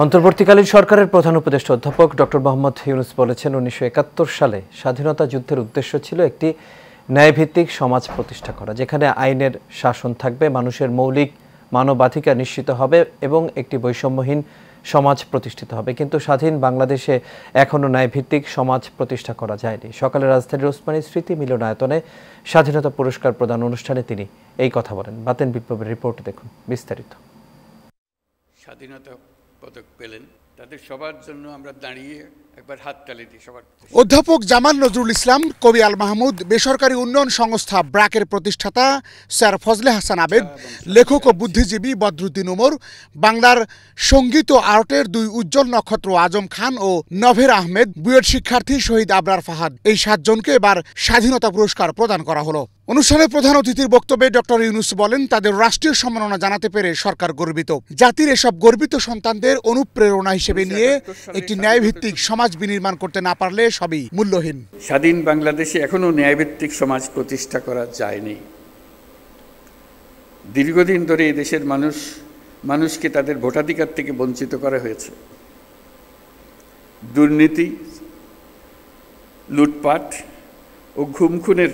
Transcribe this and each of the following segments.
অন্তর্বর্তীকালীন সরকারের প্রধান উপদেষ্টা অধ্যাপক ডক্টর মোহাম্মদ ইউনূস বলেছেন, ১৯৭১ সালে স্বাধীনতা যুদ্ধের উদ্দেশ্য ছিল একটি ন্যায়ভিত্তিক সমাজ প্রতিষ্ঠা করা, যেখানে আইনের শাসন থাকবে, মানুষের মৌলিক মানবাধিকার নিশ্চিত হবে এবং একটি বৈষম্যহীন সমাজ প্রতিষ্ঠিত হবে। কিন্তু স্বাধীন বাংলাদেশে এখনও ন্যায়ভিত্তিক সমাজ প্রতিষ্ঠা করা যায়নি। সকালে রাজধানীর ওসমানী স্মৃতি মিলনায়তনে স্বাধীনতা পুরস্কার প্রদান অনুষ্ঠানে তিনি এই কথা বলেন। বাতেন বিপ্লবের রিপোর্ট দেখুন বিস্তারিত। স্বাধীনতা পদক পেলেন তাদের সবার জন্য আমরা দাঁড়িয়ে একবার হাততালি দিই সবার। অধ্যাপক জামান নজরুল ইসলাম, কবি আল মাহমুদ, বেসরকারি উন্নয়ন সংস্থা ব্র্যাকের প্রতিষ্ঠাতা স্যার ফজলে হাসান আবেদ, লেখক ও বুদ্ধিজীবী বদরুদ্দিন উমর, বাংলার সঙ্গীত ও আর্টের দুই উজ্জ্বল নক্ষত্র আজম খান ও নভের আহমেদ, বুয়েট শিক্ষার্থী শহীদ আবরার ফাহাদ, এই 7 জনকে এবার স্বাধীনতা পুরস্কার প্রদান করা হলো। অনুষ্ঠানে প্রধান অতিথির বক্তব্যে ডক্টর ইউনূস বলেন, তাদের রাষ্ট্রীয় সম্মাননা জানাতে পেরে সরকার গর্বিত। জাতির এসব গর্বিত সন্তানদের অনুপ্রেরণা হিসেবে নিয়ে একটি ন্যায়ভিত্তিক সমাজ বিনির্মাণ করতে না পারলে সবই মূল্যহীন। স্বাধীন বাংলাদেশে এখনো ন্যায়ভিত্তিক সমাজ প্রতিষ্ঠা করা যায়নি। দীর্ঘদিন ধরে এই দেশের মানুষকে তাদের ভোটাধিকার থেকে বঞ্চিত করা হয়েছে। দুর্নীতি, লুটপাট ও খুনের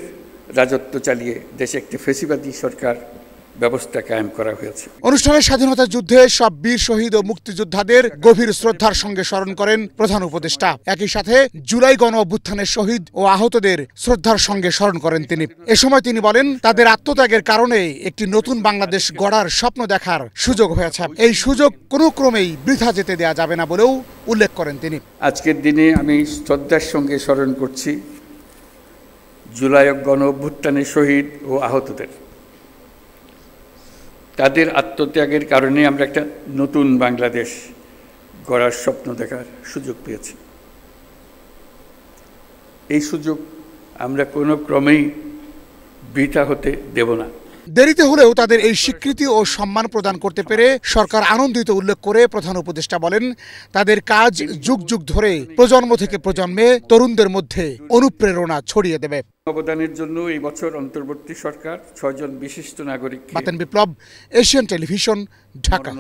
রাজত্ব চালিয়ে দেশে একটি ফ্যাসিবাদী সরকার ব্যবস্থা কায়েম করা হয়েছে। অনুষ্ঠানে স্বাধীনতা যুদ্ধে সব বীর শহীদ ও মুক্তিযোদ্ধাদের গভীর শ্রদ্ধার সঙ্গে স্মরণ করেন প্রধান উপদেষ্টা। একই সাথে জুলাই গণ অভ্যুত্থানের শহীদ ও আহতদের শ্রদ্ধার সঙ্গে স্মরণ করেন তিনি। এ সময় তিনি বলেন, তাদের আত্মত্যাগের কারণে একটি নতুন বাংলাদেশ গড়ার স্বপ্ন দেখার সুযোগ হয়েছে। এই সুযোগ কোনো ক্রমেই বৃথা যেতে দেওয়া যাবে না বলেও উল্লেখ করেন তিনি। আজকের দিনে আমি শ্রদ্ধার সঙ্গে স্মরণ করছি জুলাই গণ অভ্যুত্থানের শহীদ ও আহতদের। তাদের আত্মত্যাগের কারণে আমরা একটা নতুন বাংলাদেশ গড়ার স্বপ্ন দেখার সুযোগ পেয়েছি। এই সুযোগ আমরা কোনো ক্রমেই বৃথা হতে দেব না। দেরিতে হলেও তাদের এই স্বীকৃতি ও সম্মান প্রদান করতে পেরে সরকার আনন্দিত উল্লেখ করে প্রধান উপদেষ্টা বলেন, তাদের কাজ যুগ যুগ ধরে প্রজন্ম থেকে প্রজন্মে তরুণদের মধ্যে অনুপ্রেরণা ছড়িয়ে দেবে। অবদানের জন্য এই বছর অন্তর্বর্তী সরকার 6 জন বিশিষ্ট নাগরিক। বাতেন বিপ্লব, এশিয়ান টেলিভিশন, ঢাকা।